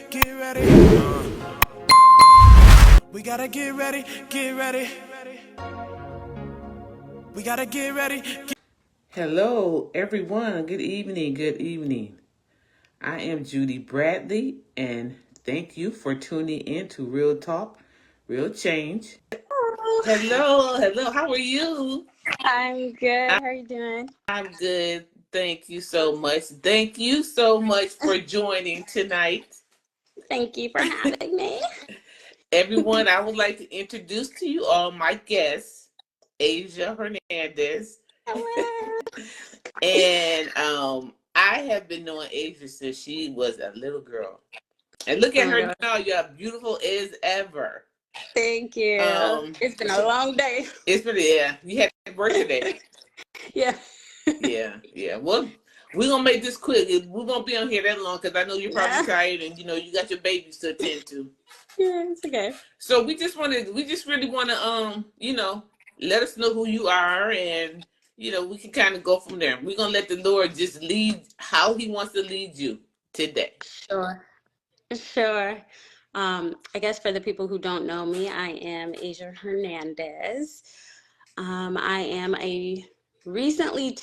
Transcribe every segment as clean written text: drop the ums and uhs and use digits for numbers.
get ready. We gotta get ready, get ready. We gotta get ready. Hello, everyone. Good evening. Good evening. I am Judy Bradley, and thank you for tuning in to Real Talk, Real Change. Hello, hello. How are you? I'm good. How are you doing? I'm good. Thank you so much. Thank you so much for joining tonight. Thank you for having me. Everyone, I would like to introduce to you all my guests, Asia Hernandez. Hello. And I have been knowing Asia since she was a little girl. And look Oh at my her God. now, you're beautiful as ever. Thank you. It's been a So long day. it's been, yeah, you had work today. Yeah. Yeah. Well, we're gonna make this quick. We won't be on here that long because I know you're probably Yeah. tired and you got your babies to attend to. Yeah, it's okay. So we just really wanna let us know who you are, and we can kind of go from there. We're gonna let the Lord just lead how he wants to lead you today. Sure. Sure. I guess for the people who don't know me, I am Asia Hernandez. I am a recently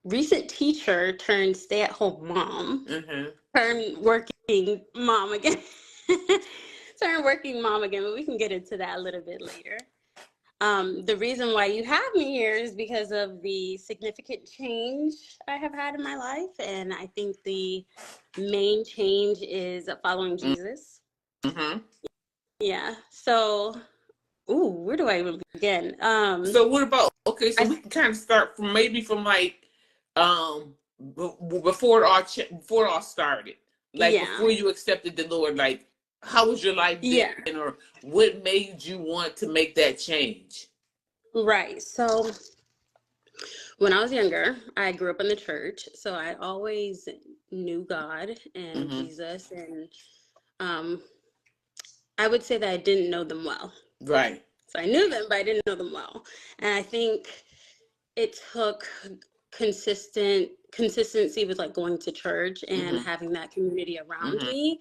recent teacher turned stay-at-home mom. Mm-hmm. Turned working mom again. Turned working mom again, but we can get into that a little bit later. The reason why you have me here is because of the significant change I have had in my life. And I think the main change is following Jesus. Mm-hmm. Yeah. So, where do I even begin? So what about so I, we can kind of start from like before before it all started, like yeah. before you accepted the Lord, like how was your life then, Yeah. or what made you want to make that change? Right. So, when I was younger, I grew up in the church. So, I always knew God and Mm-hmm. Jesus. And um, I would say that I didn't know them well. Right. So I knew them, but I didn't know them well. And I think it took consistency with like going to church and Mm-hmm. having that community around Mm-hmm. me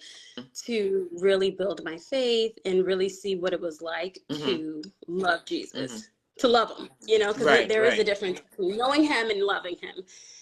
to really build my faith and really see what it was like Mm-hmm. to love Mm-hmm. Jesus, to love him, because Right. there is a Right. difference between knowing him and loving him.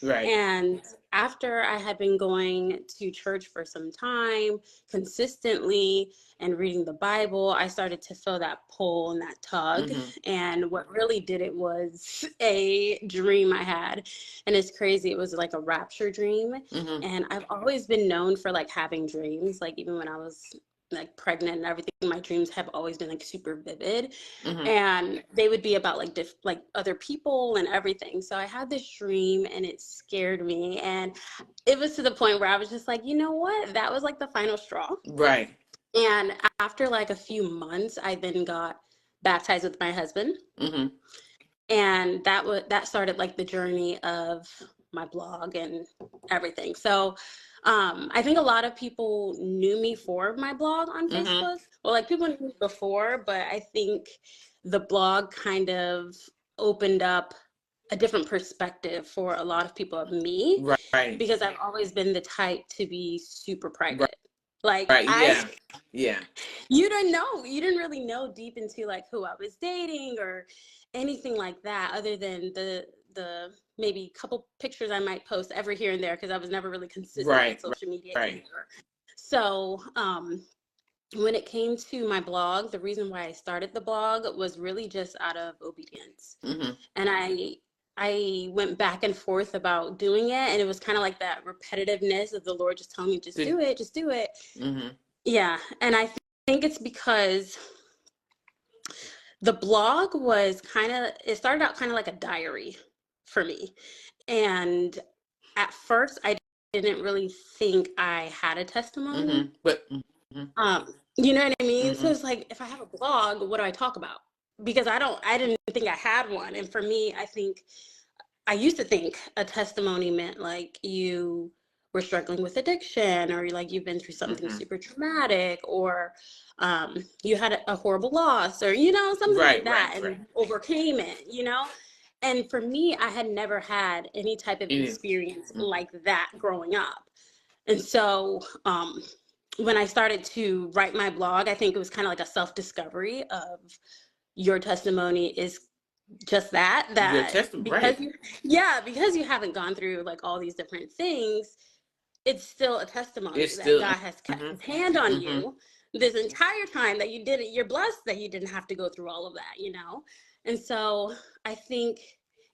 Right. And after I had been going to church for some time consistently and reading the Bible, I started to feel that pull and that tug. Mm-hmm. And what really did it was a dream I had. And it's crazy. It was like a rapture dream. Mm-hmm. And I've always been known for like having dreams. Like even when I was like pregnant and everything, my dreams have always been like super vivid, Mm-hmm. and they would be about like like other people and everything. So I had this dream and it scared me, and it was to the point where I was just like, you know what, that was like the final straw. Right. And after like a few months, I then got baptized with my husband, Mm-hmm. and that started like the journey of my blog and everything. So I think a lot of people knew me for my blog on Mm-hmm. Facebook. Well, like people knew me before, but I think the blog kind of opened up a different perspective for a lot of people of me, Right. because I've always been the type to be super Right. private. Like Right. Yeah. Yeah. you didn't really know deep into like who I was dating or anything like that, other than the maybe couple pictures I might post every here and there, because I was never really consistent on Right. social media Right. either. So when it came to my blog, the reason why I started the blog was really just out of obedience. Mm-hmm. And I went back and forth about doing it, and it was kind of like that repetitiveness of the Lord just telling me, just do it, just do it. Mm-hmm. Yeah. And I think it's because the blog was it started out kind of like a diary for me. And at first, I didn't really think I had a Mm-hmm. testimony. But mm-hmm. You know what I mean? So Mm-hmm. it's like, if I have a blog, what do I talk about? Because I didn't think I had one. And for me, I used to think a testimony meant like you were struggling with addiction, or like you've been through something Mm-hmm. super traumatic, or you had a horrible loss, or something like Right. that, Right. and Right. you overcame it. And for me, I had never had any type of It is. experience Mm-hmm. like that growing up. And so when I started to write my blog, I think it was kind of like a self-discovery of your testimony is just Your that testimony, because right? because you haven't gone through like all these different things, it's still a It's testimony that still. God has kept Hmm. his hand on Hmm. you this entire time that you did it. You're blessed that you didn't have to go through all of that, And so I think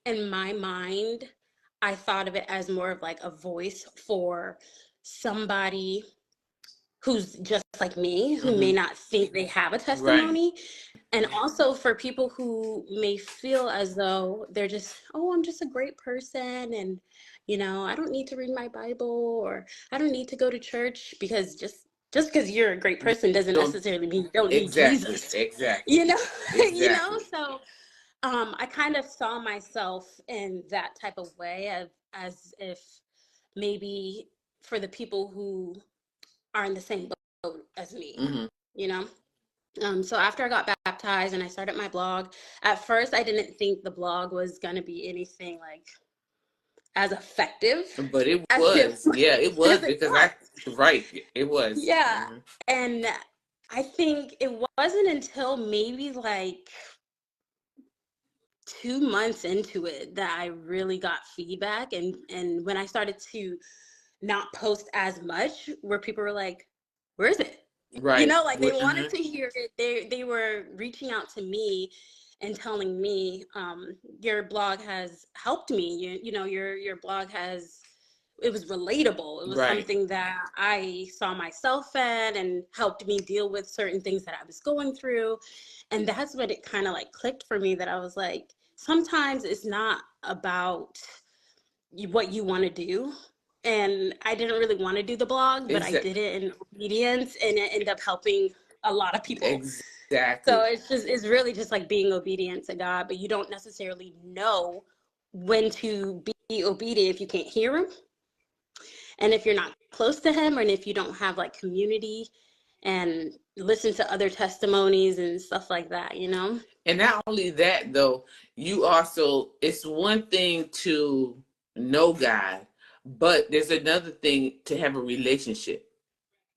in my mind, I thought of it as more of like a voice for somebody who's just like me, who may Hmm. not think they have a Right. testimony, and also for people who may feel as though they're just, oh, I'm just a great person, and I don't need to read my Bible, or I don't need to go to church, because just because you're a great You person doesn't don't. necessarily mean you don't need Exactly. Jesus. Exactly. you know Exactly. so I kind of saw myself in that type of way, as if maybe for the people who are in the same boat as me, Hmm. you know so after I got baptized and I started my blog, at first I didn't think the blog was going to be anything like as effective But it as was. Yeah, it was as it because got. right. It was. Yeah. Hmm. And I think it wasn't until maybe like 2 months into it that I really got feedback, and when I started to not post as much, where people were like, where is it? Right. Like they Hmm. wanted to hear it. They were reaching out to me and telling me, your blog has helped me. Your blog has, it was relatable. It was Right. something that I saw myself in and helped me deal with certain things that I was going through. And that's when it kind of like clicked for me, that I was like, sometimes it's not about what you want to do. And I didn't really want to do the blog, but I Exactly. did it in obedience, and it ended up helping a lot of people. So Exactly. it's really just like being obedient to God, but you don't necessarily know when to be obedient if you can't hear him, and if you're not close to him, or if you don't have like community and listen to other testimonies and stuff like that. And not only that, though, you also, it's one thing to know God, but there's another thing to have a relationship.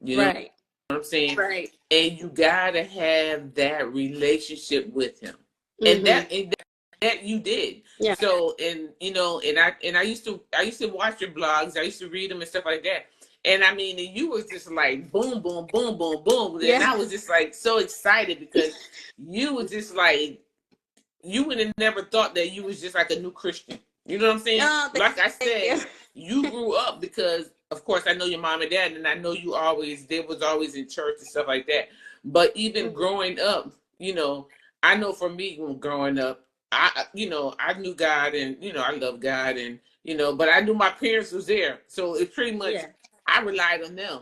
You know Right. what I'm saying? Right. And you gotta have that relationship with Him, and Mm-hmm. that you did. Yeah. So, and and I used to watch your blogs. I used to read them and stuff like that. And I mean, and you was just like boom, boom, boom, boom, boom, and Yeah. I was just like so excited because you was just like you would have never thought that you was just like a new Christian. You know what I'm saying? Oh, Like I thank you. said, you grew up because, of course, I know your mom and dad, and I know they was always in church and stuff like that. But even Mhm. growing up, I know for me growing up, I knew God, and I love God, and but I knew my parents was there, so it's pretty much Yeah. I relied on them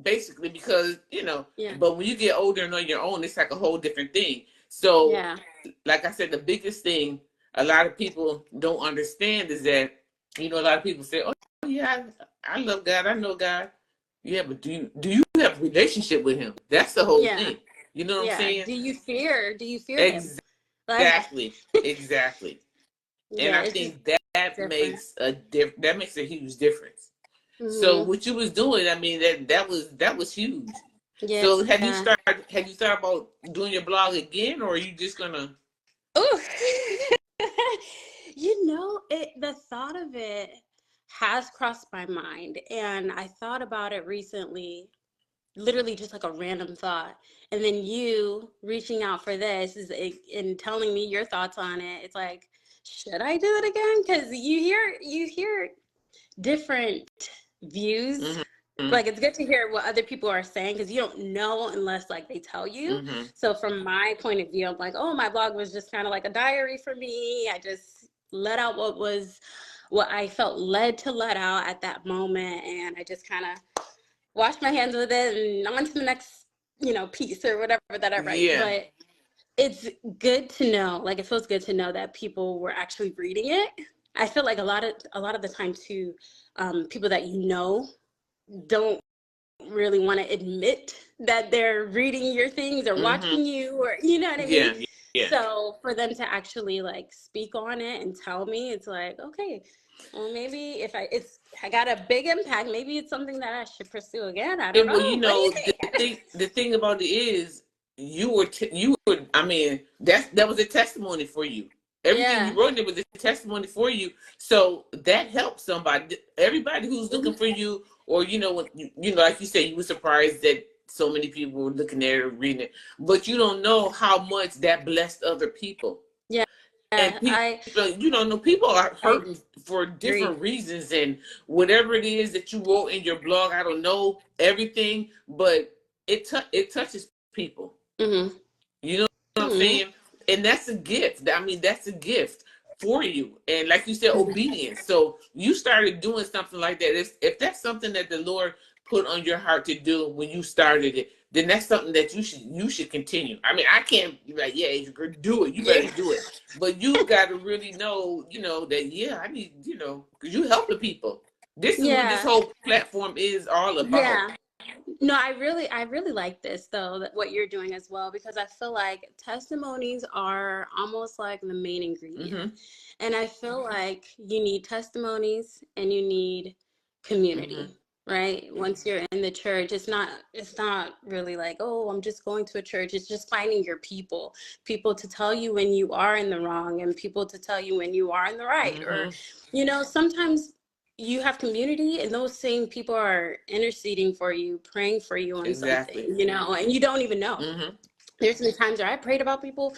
basically because Yeah. but when you get older and on your own, it's like a whole different thing. So Yeah. like I said, the biggest thing a lot of people don't understand is that a lot of people say, "Oh yeah, I love God, I know God." Yeah, but do you have a relationship with Him? That's the whole Yeah. thing. You know what I'm Yeah. saying? Do you fear him? Like, Exactly, exactly. And yeah, I it's just think that different. makes a huge difference. So Hmm. what you was doing, I mean, that was huge. Yeah. So have you thought about doing your blog again, or are you just gonna? Ooh. The thought of it has crossed my mind, and I thought about it recently, literally just like a random thought. And then you reaching out for this and telling me your thoughts on it. It's like, should I do it again? Because you hear different views. Mm-hmm. Like, it's good to hear what other people are saying, because you don't know unless like they tell you. Mm-hmm. So from my point of view, I'm like, oh, my blog was just kind of like a diary for me. I just let out what I felt led to let out at that moment, and I just kind of washed my hands with it and on to the next piece or whatever that I write. Yeah. But it's good to know, like, it feels good to know that people were actually reading it. I feel like a lot of the time too, people that don't really want to admit that they're reading your things or Mm-hmm. watching you, or you know what I mean. Yeah. Yeah. So for them to actually like speak on it and tell me, it's like, okay, well, maybe if I it's I got a big impact. Maybe it's something that I should pursue again. I don't Well, know. What do you the think? thing about it is you were. I mean, that was a testimony for you. Everything Yeah. you wrote in it was a testimony for you. So that helps somebody. Everybody who's looking for you, or like you said, you were surprised that so many people were looking there reading it, but you don't know how much that blessed other people. Yeah. And people, I people are I hurting for agree. different reasons, and whatever it is that you wrote in your blog, I don't know everything, but it touches people. Mm-hmm. You know what I'm Mm-hmm. saying? And that's a gift. I mean, that's a gift for you. And like you said, obedience. So you started doing something like that. If that's something that the Lord put on your heart to do when you started it, then that's something that you should continue. I mean, I can't be like, yeah, you could do it. You better Yeah. do it. But you got to really know, that I need, because you helping people. This is what this Yeah. whole platform is all about. Yeah. No, I really like this though, that what you're doing as well, because I feel like testimonies are almost like the main ingredient. Mm-hmm. And I feel like you need testimonies and you need community, Mm-hmm. right? Once you're in the church, it's not really like, oh, I'm just going to a church. It's just finding your people to tell you when you are in the wrong and people to tell you when you are in the right. Or, Mm-hmm. sometimes you have community and those same people are interceding for you, praying for you on Exactly. something, and you don't even know. Mm-hmm. There's been times where I prayed about people,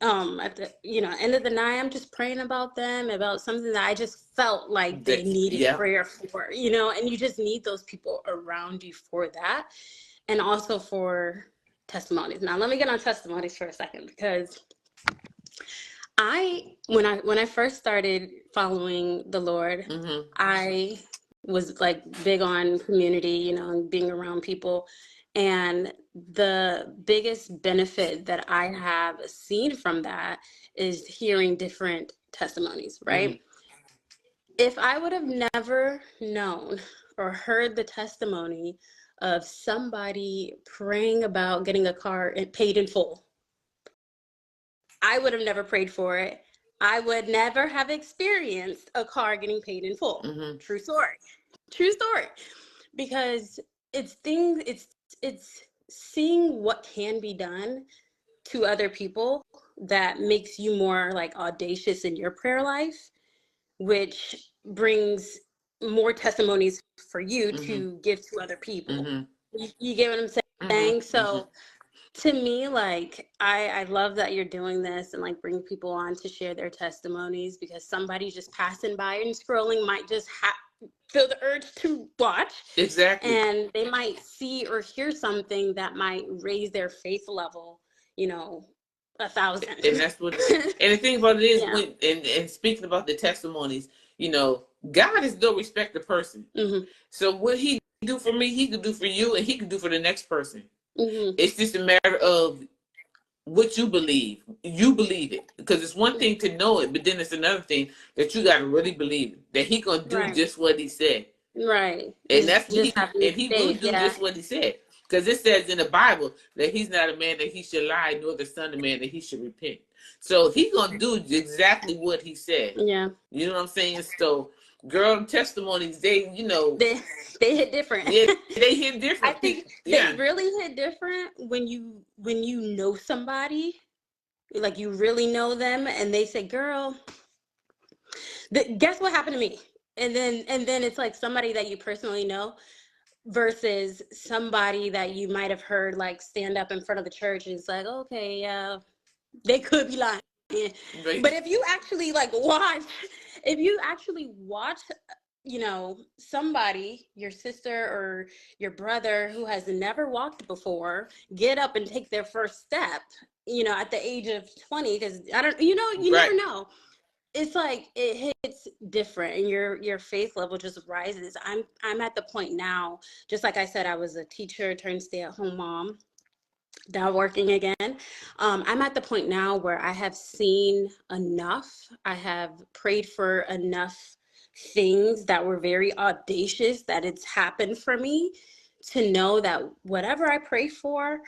at the end of the night, I'm just praying about them, about something that I just felt like they needed Yeah. prayer for, and you just need those people around you for that, and also for testimonies. Now let me get on testimonies for a second, because when I first started following the Lord, Mm-hmm. I was like big on community, and being around people. And the biggest benefit that I have seen from that is hearing different testimonies, Mm-hmm. right? If I would have never known or heard the testimony of somebody praying about getting a car paid in full, I would have never prayed for it. I would never have experienced a car getting paid in full. Mm-hmm. True story. True story. Because it's seeing what can be done to other people that makes you more like audacious in your prayer life, which brings more testimonies for you Mm-hmm. to give to other people. Mm-hmm. You get what I'm Mm-hmm. saying? Mm-hmm. So to me, like, I love that you're doing this and like bring people on to share their testimonies, because somebody just passing by and scrolling might just feel the urge to watch, Exactly. and they might see or hear something that might raise their faith level, you know 1,000. And that's what. And the thing about it is, Yeah. and speaking about the testimonies, God is no respecter person. Hmm. So what He do for me, He could do for you, and He could do for the next person. Hmm. It's just a matter of what you believe. You believe it, because it's one thing to know it, but then it's another thing that you got to really believe it, that He gonna do Right. just what He said. Right. And that's It's what just he having and he will faith. do Yeah. just what he said. Because it says in the Bible that he's not a man that he should lie, nor the son of man that he should repent. So he's gonna do exactly what he said. Yeah. You know what I'm saying? So girl testimonies, They they hit different. yeah, they hit I different. think they Yeah. really hit different when you know somebody, like you really know them, and they say, "Girl, guess what happened to me?" And then it's like somebody that you personally know versus somebody that you might have heard like stand up in front of the church, and it's like, okay, yeah, they could be lying. Right. But if you actually like watch, if you actually watch, somebody, your sister or your brother who has never walked before, get up and take their first step, at the age of 20, because I don't, you Right. never know. It's like it hits different, and your faith level just rises. I'm at the point now, just like I said, I was a teacher turned stay-at-home mom, now working again. I'm at the point now where I have seen enough. I have prayed for enough things that were very audacious that it's happened for me to know that whatever I pray for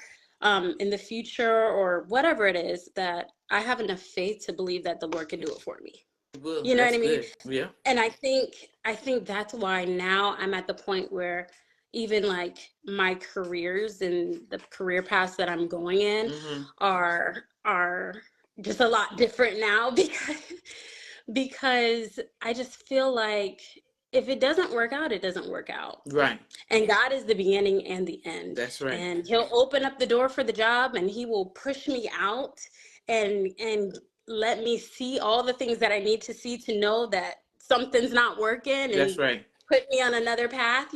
in the future or whatever it is, that I have enough faith to believe that the Lord can do it for me. will. You know what That's I mean? good. Yeah. And I think that's why now I'm at the point where even like my careers and the career paths that I'm going in Mm-hmm. are just a lot different now because I just feel like if it doesn't work out, it doesn't work out. Right. And God is the beginning and the end. That's right. And he'll open up the door for the job and he will push me out and let me see all the things that I need to see to know that something's not working That's and right. put me on another path,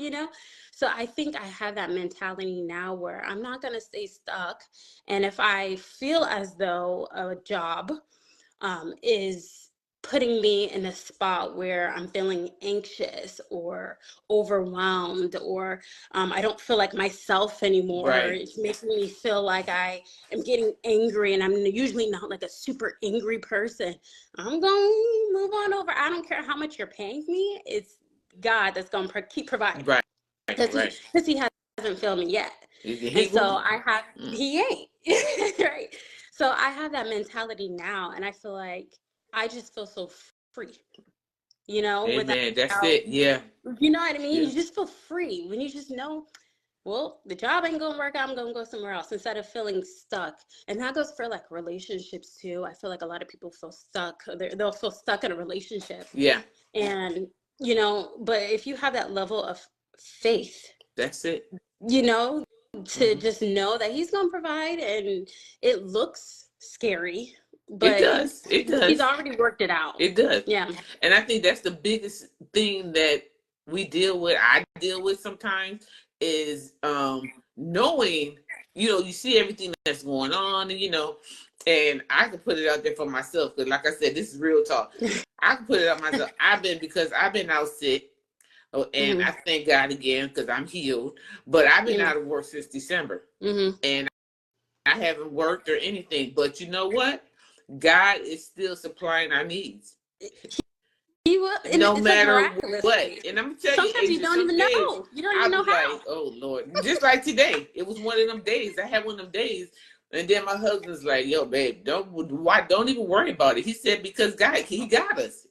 So I think I have that mentality now where I'm not going to stay stuck. And if I feel as though a job is putting me in a spot where I'm feeling anxious or overwhelmed or I don't feel like myself anymore. Right. It's making me feel like I am getting angry and I'm usually not like a super angry person. I'm going to move on over. I don't care how much you're paying me. It's God that's going to keep providing Right. because Right. he hasn't failed me yet. He And so won't. I have, Mm. he ain't, right? So I have that mentality now, and I feel like I just feel so free, without, Amen. That's it. Yeah. you know what I mean? Yeah. You just feel free when you just know, well, the job ain't gonna work out, I'm gonna go somewhere else instead of feeling stuck. And that goes for like relationships too. I feel like a lot of people feel stuck. They'll feel stuck in a relationship. Yeah. And, but if you have that level of faith, That's it. to Mm-hmm. just know that he's going to provide, and it looks scary, It but does. It he's does. already worked it out. It does. Yeah. And I think that's the biggest thing that we deal with, I deal with sometimes, is knowing, you see everything that's going on, and I can put it out there for myself, because like I said, this is real talk. I can put it out myself. Because I've been out sick. Oh, and Mm-hmm. I thank God again because I'm healed. But I've been Yeah. out of work since December. Mm-hmm. And I haven't worked or anything. But you know what? God is still supplying our needs. He will, and No it's like matter what. miraculously. And I'm going to tell you, Sometimes you Asia, don't some even days, know. You don't even I'll know be how. like, oh, Lord. Just like today. It was one of them days. I had one of them days. And then my husband's like, yo, babe, don't even worry about it. He said, because God, he got us.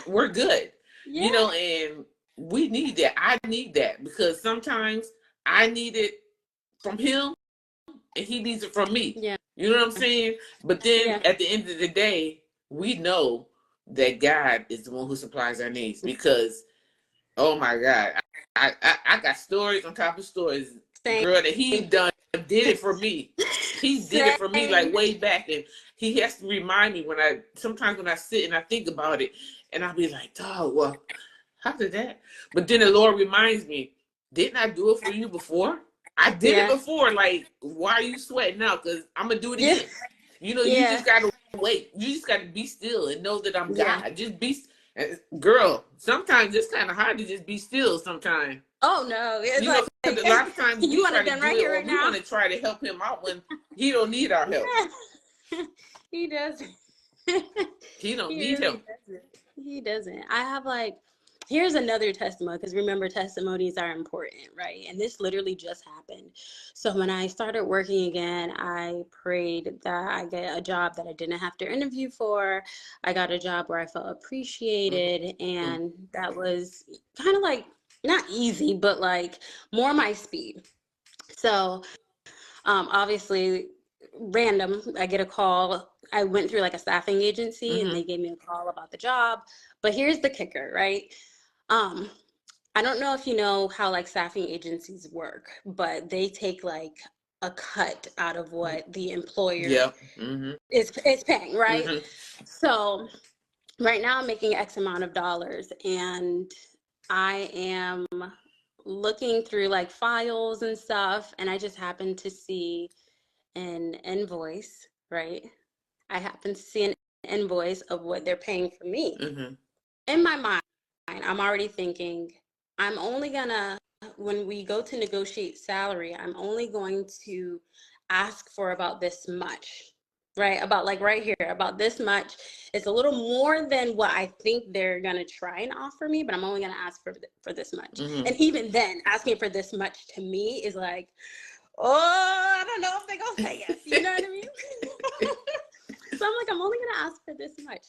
We're good. Yeah. And we need that. I need that because sometimes I need it from him and he needs it from me. Yeah. You know what I'm saying? But then Yeah. at the end of the day, we know that God is the one who supplies our needs because, oh my God, I got stories on top of stories, Same. girl, that he did it for me. He did it for me like way back, and he has to remind me sometimes when I sit and I think about it, and I'll be like, oh, well, how did that? But then the Lord reminds me, didn't I do it for you before? I did it Yeah. before. Like, why are you sweating now? Because I'm going to do it Yeah. again. You Yeah. just got to wait. You just got to be still and know that I'm Yeah. God. Just be, girl, sometimes it's kind of hard to just be still sometimes. Oh, no. It's Cause a lot of times you we want try it to done do right it here, or right we now? want to try to help him out when he don't need our help. He doesn't. He don't He need really help. doesn't. He doesn't. I have here's another testimony, because remember, testimonies are important, right? And this literally just happened. So when I started working again, I prayed that I get a job that I didn't have to interview for. I got a job where I felt appreciated, and that was kind of like not easy, but like more my speed. So obviously, random, I get a call. I went through like a staffing agency and they gave me a call about the job. But here's the kicker, right? Um, I don't know if you know how like staffing agencies work, but they take like a cut out of what the employer Yep. is paying, right? So right now I'm making X amount of dollars, and I am looking through like files and stuff, and I just happened to see an invoice, right? I happen to see an invoice of what they're paying for me. In my mind, I'm already thinking, I'm only gonna, when we go to negotiate salary, I'm only going to ask for about this much, right? About like right here, about this much. It's a little more than what I think they're gonna try and offer me, but I'm only gonna ask for this much. And even then, asking for this much to me is like, oh, I don't know if they're gonna say yes. You know what I mean? So I'm like, I'm only gonna ask for this much.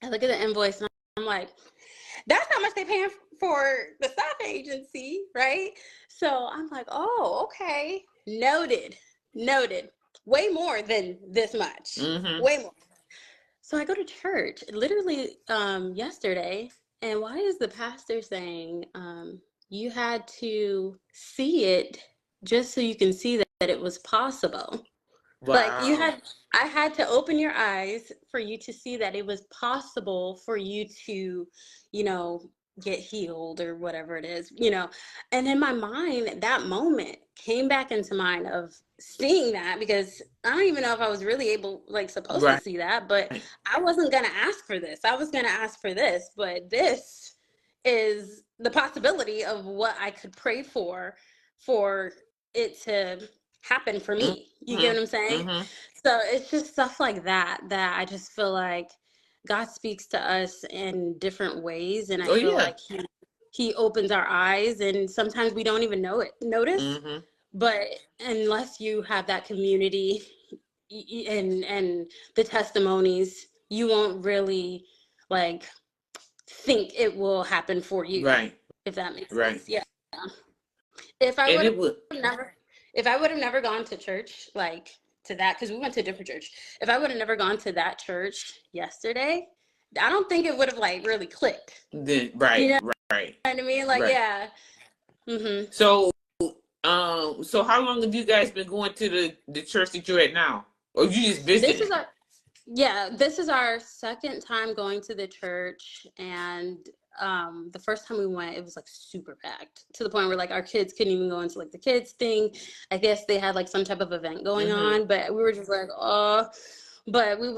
I look at the invoice and I'm like, that's how much they paying for the staffing agency, right? So I'm like, oh, okay. Noted. Noted. Way more than this much. Mm-hmm. Way more. So I go to church literally yesterday, and why is the pastor saying you had to see it just so you can see that it was possible? Like Wow. I had to open your eyes for you to see that it was possible for you to, you know, get healed or whatever it is, you know. And in my mind, that moment came back into mind of seeing that, because I don't even know if I was really able, like, supposed to Right. see that, but I wasn't going to ask for this. I was going to ask for this, but this is the possibility of what I could pray for it to happen for me. You get Mm-hmm. what I'm saying? Mm-hmm. So it's just stuff like that that I just feel like God speaks to us in different ways, and I Oh feel yeah. like he opens our eyes, and sometimes we don't even notice. Mm-hmm. But unless you have that community and the testimonies, you won't really like think it will happen for you, Right. if that makes Right. sense. Yeah. If I And would it would. have never, if I would have never gone to church, like to that, because we went to a different church. If I would have never gone to that church yesterday, I don't think it would have like really clicked. Then You right. know Right. what I mean? Like, Right. yeah. So so how long have you guys been going to the church that you're at now? Or you just This visiting? is our Yeah, this is our second time going to the church, and the first time we went, it was like super packed to the point where like our kids couldn't even go into like the kids thing. I guess they had like some type of event going Mm-hmm. on, but we were just like, oh. But we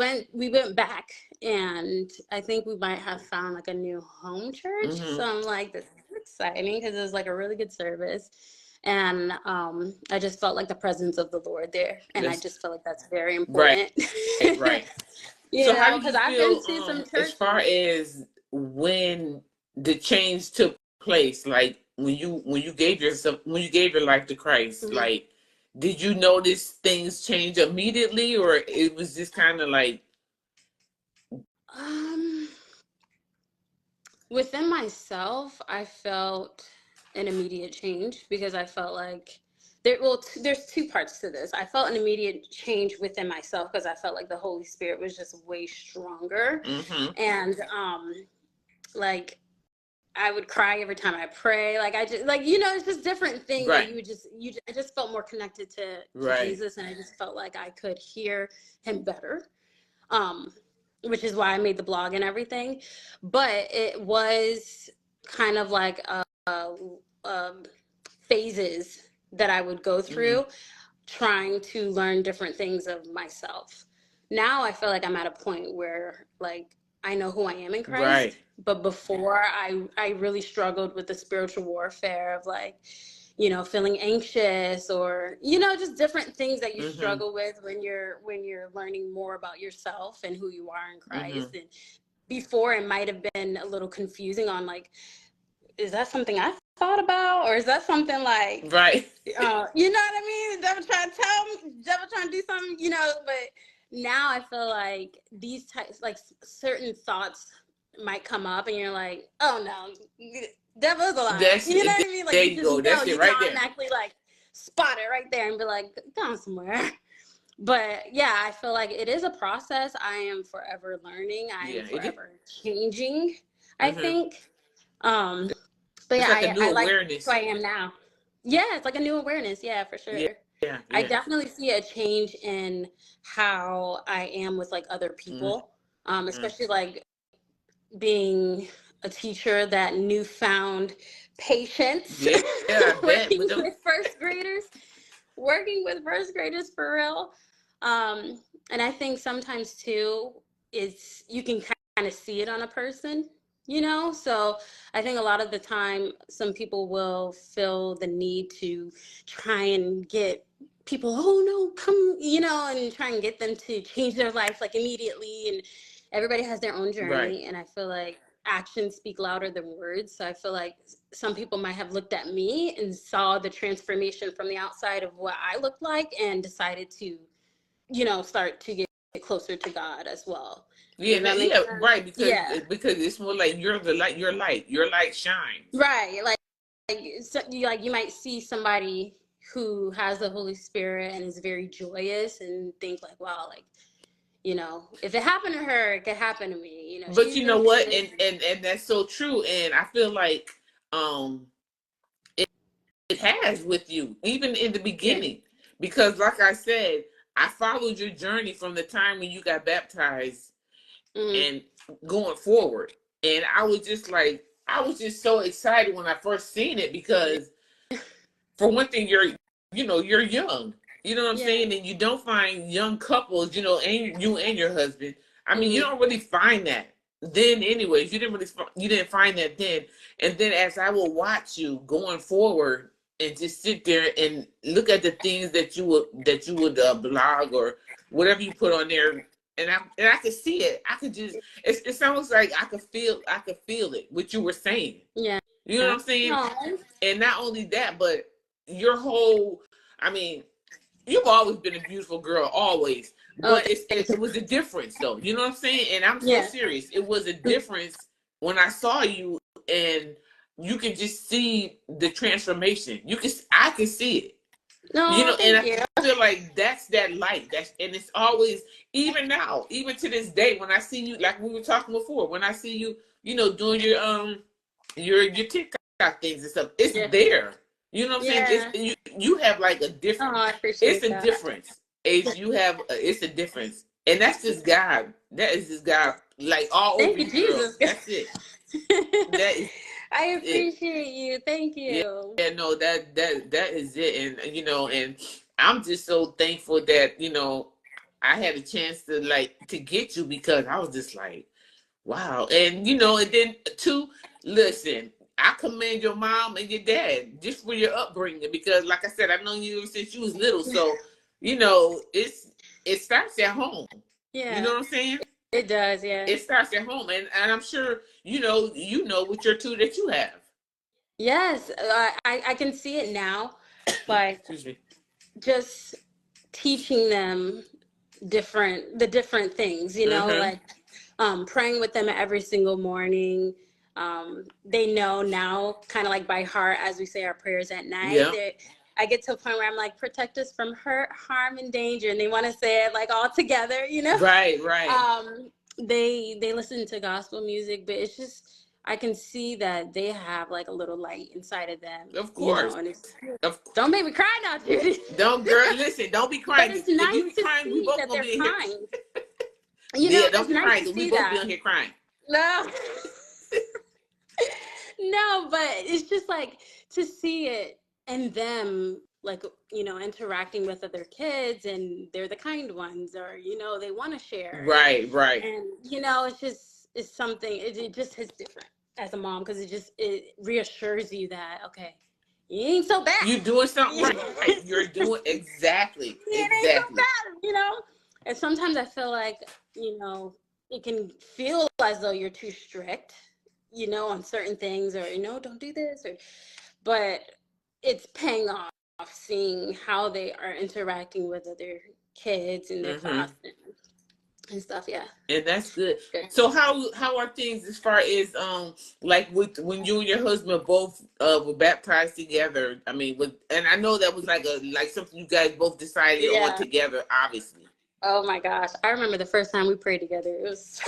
went back, and I think we might have found like a new home church. Mm-hmm. So I'm like, this is exciting because it was like a really good service. And I just felt like the presence of the Lord there, and I That's just felt like that's very right. important. Right. You So how know, did you because I've been feel to some as far churches. as when the change took place, like when you gave your life to Christ, Mhm. like did you notice things change immediately, or it was just kind of like Um, Within myself, I felt an immediate change because I felt like there's two parts to this. I felt an immediate change within myself because I felt like the Holy Spirit was just way stronger, mm-hmm. and like I would cry every time I pray. Like I just like it's just different things that Right. you would just you. I just felt more connected to Right. Jesus, and I just felt like I could hear him better. Um, which is why I made the blog and everything. But it was kind of like um, phases that I would go Mm-hmm. through trying to learn different things of myself. Now I feel like I'm at a point where like I know who I am in Right. Christ, but before I really struggled with the spiritual warfare of like feeling anxious, or just different things that you Mm-hmm. struggle with when you're learning more about yourself and who you are in Christ. Mm-hmm. And before, it might have been a little confusing on like, is that something I thought about, or is that something like Right. you know what I mean? The devil trying to tell me, the devil trying to do something, but now I feel like these types, like certain thoughts might come up and you're like, oh no, devil is a liar. That's You know what I mean? Like there you you just go. know, That's it you can right there. automatically like spot it right there and be like, gone somewhere. But yeah, I feel like it is a process. I am forever learning. I am Yeah. It. forever changing, I Mm-hmm. think. Um, but It's yeah, like a I new like who awareness. I am now. Yeah, it's like a new awareness. Yeah, for Yeah. sure. Yeah. I Yeah. definitely see a change in how I am with like other Mm-hmm. people, especially like being a teacher, that newfound patience, Yeah. Yeah. I bet. working But them. with first graders, working with first graders for real. And I think sometimes too, it's you can kind of see it on a person, So I think a lot of the time, some people will feel the need to try and get people, oh no, come, and try and get them to change their life like immediately. And everybody has their own Right. journey, and I feel like actions speak louder than words. So I feel like some people might have looked at me and saw the transformation from the outside of what I looked like and decided to, start to get closer to God as well. Yeah, Does that make yeah, sense? right. Yeah. Because it's more like you're the light. Your light shines. Right. Like you might see somebody who has the Holy Spirit and is very joyous and think like, wow, like, if it happened to her, it could happen to me. But She's you know been what? through And this. and that's so true. And I feel like um it has with you, even in the Yeah. beginning. Because like I said, I followed your journey from the time when you got baptized Mm-hmm. and going forward. And I was just so excited when I first seen it because for one thing, you're young. You know what I'm Yeah. saying? And you don't find young couples, and you and your husband. I mean, you Mm-hmm. don't really find that then. Anyways, you didn't find that then. And then as I will watch you going forward and just sit there and look at the things that you would blog or whatever you put on there, and I could see it. I could just it's almost like I could feel it what you were saying. Yeah. You know what I'm saying? Oh, And not only that, but your whole, I mean, you've always been a beautiful girl, always. oh, But it was a difference, though. You know what I'm saying? And I'm so yeah. serious. It was a difference when I saw you, and you can just see the transformation. I can see it. No, And thank you. I feel like that's that light. And it's always, even now, even to this day, when I see you, like we were talking before, when I see you, doing your TikTok things and stuff, it's Yeah. there. You know what I'm saying? Yeah. You have like a Oh, different. I It's appreciate a that. difference. Age you have, it's a difference, and that's just God. That is just God, like all over Thank you, you, girl. Jesus. That's it. That is I it. appreciate you. Thank Yeah, you. yeah, no, that is it, and and I'm just so thankful that I had a chance to get you because I was just like, wow, and then two, listen, I commend your mom and your dad just for your upbringing because, like I said, I've known you ever since you was little, so it starts at home. You know Yeah, what I'm saying? it does. Yeah. It starts at home, and I'm sure with your two that you have. Yes, I can see it now, like Excuse me. just teaching them the different things, Mm-hmm. like praying with them every single morning. They know now, kind of like by heart, as we say our prayers at night. Yeah. I get to a point where I'm like, protect us from hurt, harm, and danger, and they want to say it like all together. Right, right. They listen to gospel music, but it's just I can see that they have like a little light inside of them, Of course. and it's Of don't make me cry now, Judy. Don't, girl, listen, don't be But crying. it's If you nice be to crying, we see both that gonna they're be in here. kind. Yeah, don't It's be nice crying to because we see both be that. on here crying. No, no, but it's just like to see it and them like interacting with other kids and they're the kind ones or they want to share Right, right. and it's something it just hits different as a mom because it reassures you that okay, you ain't so bad. You doing something You right. You're doing exactly, ain't so exactly. bad. And sometimes I feel like it can feel as though you're too strict on certain things or don't do this but it's paying off seeing how they are interacting with other kids in their Mm-hmm. class and stuff. Yeah, And that's good. it's good. So how are things as far as like with when you and your husband both were baptized together? I mean, and I know that was like something you guys both decided on Yeah. together, obviously. Oh my gosh, I remember the first time we prayed together. It was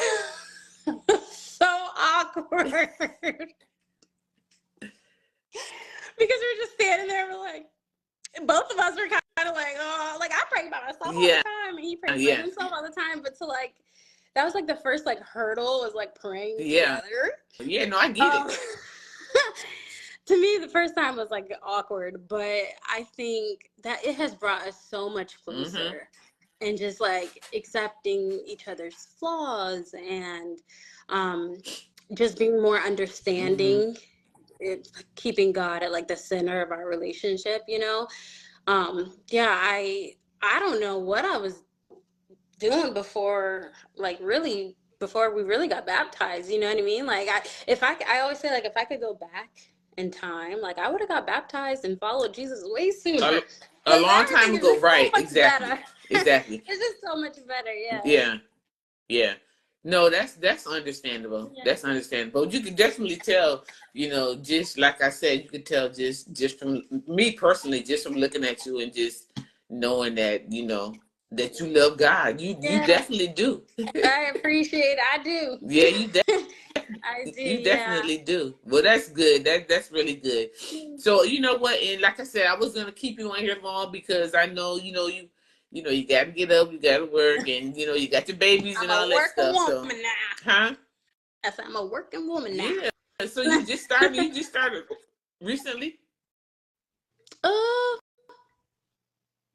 so awkward because we were just standing there. We're like, both of us were kind of like, oh, like I pray by myself all the Yeah, time, and he prays by yeah, himself all the time. But that was like the first like hurdle was like praying yeah, together. yeah. No, I get it. To me, the first time was like awkward, but I think that it has brought us so much Mm-hmm. closer, and just like accepting each other's flaws and just being more Mm-hmm. understanding. It's keeping God at like the center of our relationship. Yeah, I don't know what I was doing before, like really before we really got baptized. You know what I mean? Like I always say like if I could go back in time, like I would have got baptized and followed Jesus way sooner A because long time everything is ago, just so right? much Exactly, better. exactly. It's just so much better. Yeah. Yeah, yeah. No, that's understandable. Yeah. That's understandable. You can definitely tell, just like I said, you could tell just from me personally, just from looking at you and just knowing that, that you love God. You Yeah, definitely do. I appreciate. I do. Yeah, you I do. You Yeah. definitely do. Well, that's good. That's really good. So you know what? And like I said, I was gonna keep you on here long because I know you got to get up, you got to work, and you got your babies I'm and a all that working stuff. woman So, now. huh? I said I'm a working woman now. Yeah. So you just started. You just started recently. uh,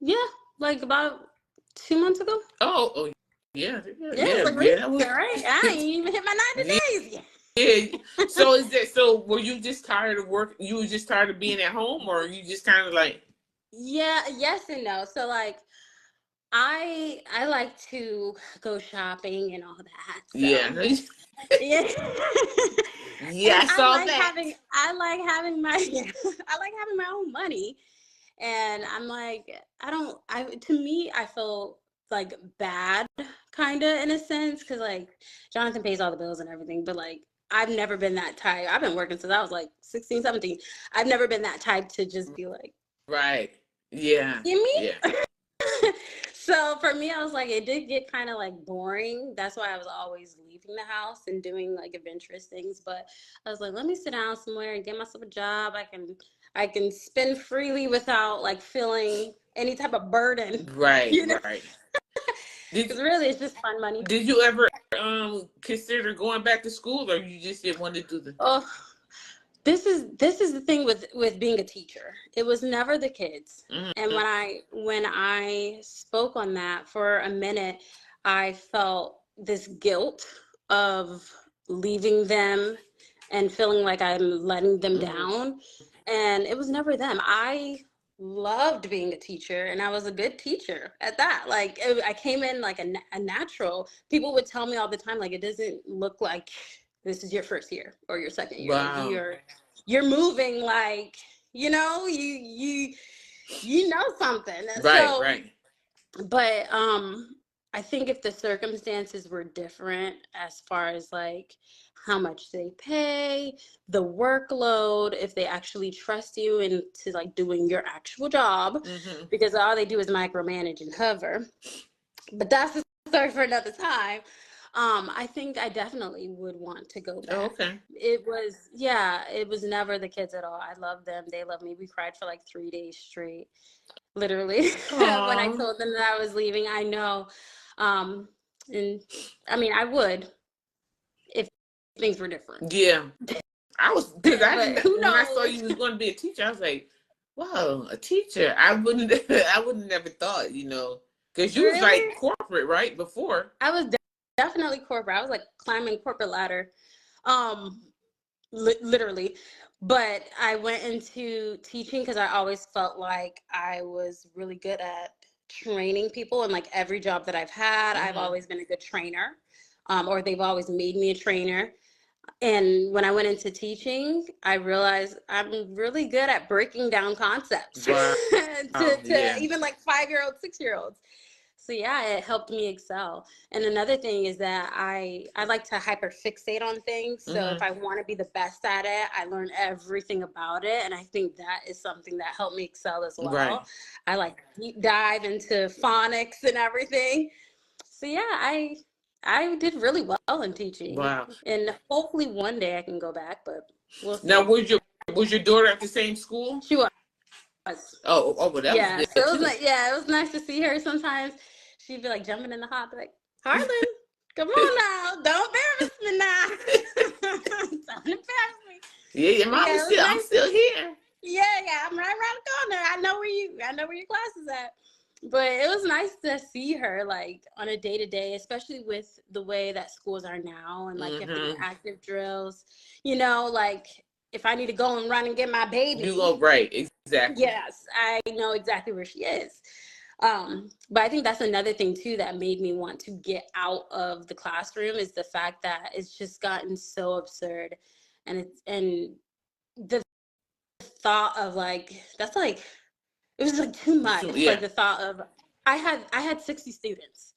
yeah, like about 2 months ago. Oh, yeah, yeah, Yeah, it's yeah, like yeah. recent, That was right? I ain't even hit my 90 yeah. days yet. So is that so? Were you just tired of work? You were just tired of being at home, or you just kind of like? Yeah, yes and no. So like I like to go shopping and all that. Yeah. So yeah. Yeah, And I saw that. I like having my I like having my own money. And I'm like, I don't I to me I feel like bad kind of in a sense cuz like Jonathan pays all the bills and everything, but like I've never been that type. I've been working since I was like 16, 17. I've never been that type to just be like, Right. Yeah. give Yeah. me. So for me, I was like, it did get kind of like boring. That's why I was always leaving the house and doing like adventurous things. But I was like, let me sit down somewhere and get myself a job. I can spend freely without like feeling any type of burden, Right. you know? Right. Did Because really, it's just fun money. Did you ever consider going back to school, or you just didn't want to do the? Oh, this is the thing with being a teacher. It was never the kids. And Mm-hmm. when I spoke on that for a minute, I felt this guilt of leaving them and feeling like I'm letting them Mm-hmm. down. And it was never them. I loved being a teacher and I was a good teacher at that. Like I came in like a natural. People would tell me all the time like it doesn't look like this is your first year or your second year. Like Wow. you're moving like you know something. Right. So Right. but I think if the circumstances were different as far as like how much they pay, the workload, if they actually trust you into like doing your actual job, Mm-hmm. because all they do is micromanage and hover. But that's a story for another time. I think I definitely would want to go Oh, back. okay. It was never the kids at all. I love them. They love me. We cried for like 3 days straight, literally, when I Oh. told them that I was leaving. I know. Um, and I mean, I would if things were different. Yeah. I was because I But didn't who when I saw knows? you was going to be a teacher. I was like, wow, a teacher. I wouldn't. I wouldn't never thought. Because you was like Really? corporate, right? Before. I was definitely corporate. I was like climbing corporate ladder. Um, literally. But I went into teaching because I always felt like I was really good at training people. And like every job that I've had, I've Mm-hmm. always been a good trainer, or they've always made me a trainer. And when I went into teaching, I realized I'm really good at breaking down concepts Wow. to Yeah. even like 5-year-olds, 6-year-olds. So yeah, it helped me excel. And another thing is that I like to hyper fixate on things. So if Mm-hmm. I want to be the best at it, I learn everything about it. And I think that is something that helped me excel as Right. well. I like deep dive into phonics and everything. So yeah, I did really well in teaching. Wow. And hopefully one day I can go back, but we'll Now, see. was your daughter at the same school? She was. Oh, well, that was Yeah, good so it was too. like, yeah, it was nice to see her. Sometimes she'd be like jumping in the hot, be like, Harlan, come on now, don't embarrass me now. Don't embarrass me. Yeah, your But mom yeah, is it was still. I'm nice. still here. Yeah, yeah, I'm right around the corner. I know where your class is at. But it was nice to see her like on a day to day, especially with the way that schools are now and like you have to do Mm-hmm. active drills. Like if I need to go and run and get my You baby, go right. Exactly. yes, I know exactly where she is. But I think that's another thing too that made me want to get out of the classroom is the fact that it's just gotten so absurd, and the thought of like that's like it was like too much. Like Yeah. the thought of I had 60 students.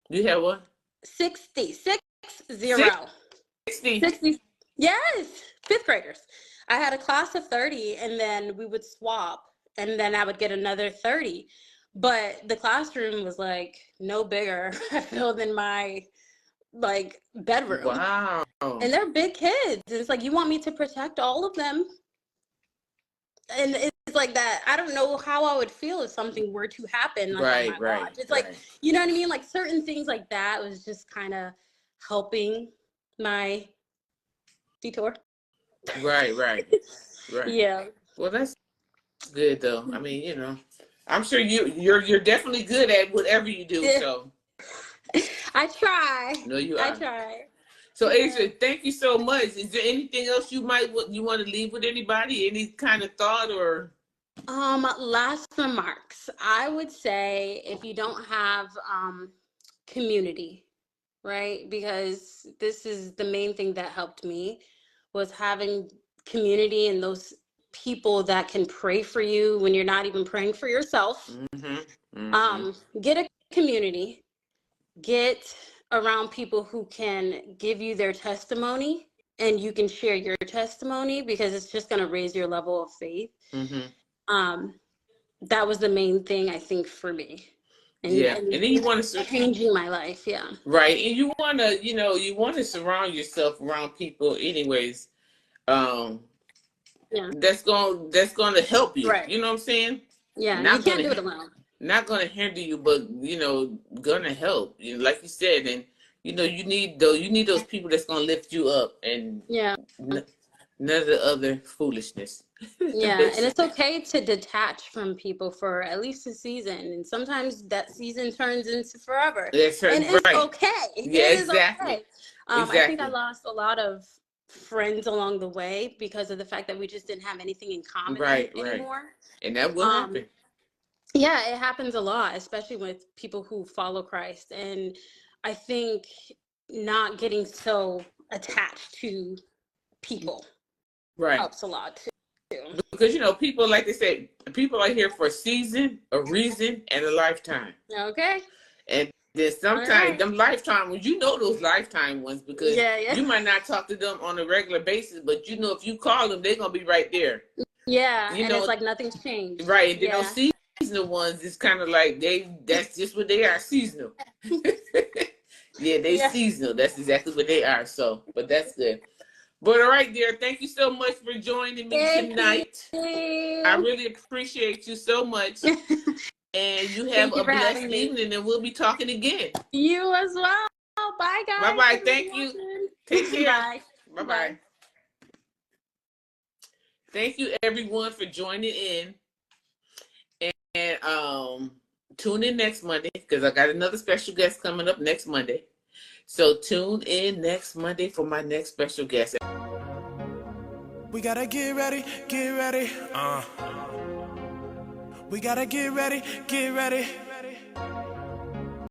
You have what? 60, 60. 60. 60. Yes, fifth graders. I had a class of 30, and then we would swap, and then I would get another 30. But the classroom was like no bigger, I feel, than my like bedroom. Wow. And they're big kids. It's like you want me to protect all of them. And it's like that. I don't know how I would feel if something were to happen like on my Right, watch. It's right. like, you know what I mean? Like certain things like that was just kind of helping my detour. Right. Yeah. Well, that's good though. I mean, I'm sure you're definitely good at whatever you do. Yeah. So I try. no, you I are. try. So, Yeah. Asia, thank you so much. Is there anything else you want to leave with anybody? Any kind of thought or? Last remarks. I would say if you don't have community, right? Because this is the main thing that helped me was having community and those people that can pray for you when you're not even praying for yourself. Get a community, get around people who can give you their testimony and you can share your testimony because it's just going to raise your level of faith. That was the main thing I think for me. And And then you want to changing my life. Yeah. Right. And you want to, you want to surround yourself around people anyways. Yeah. That's going to help you. Right. You know what I'm saying? Yeah. Not You can't gonna, do it alone. Not going to hinder you, but gonna help. Like you said, and you need those people that's going to lift you up and Yeah. none of the other foolishness. Yeah, and it's okay to detach from people for at least a season, and sometimes that season turns into forever. That's And it's right. okay. Yeah, It is exactly. okay. I think I lost a lot of friends along the way because of the fact that we just didn't have anything in common anymore. And that will happen. Yeah, it happens a lot, especially with people who follow Christ. And I think not getting so attached to people helps a lot too. Because people, like they say, people are here for a season, a reason, and a lifetime. Okay. And then sometimes them lifetime ones, those lifetime ones because you might not talk to them on a regular basis, but if you call them, they're gonna be right there. Yeah, and it's like nothing's changed. Right. And then those seasonal ones, it's kind of like that's just what they are, seasonal. They seasonal. That's exactly what they are. So, but that's good. But all right, dear, thank you so much for joining me tonight. I really appreciate you so much. And you have a blessed evening, and we'll be talking again. You as well. Bye, guys. Bye-bye. Thank you. Take care. Bye. Bye-bye. Thank you, everyone, for joining in. And tune in next Monday because I got another special guest coming up next Monday. So tune in next Monday for my next special guest. We gotta get ready, get ready. We gotta get ready, get ready.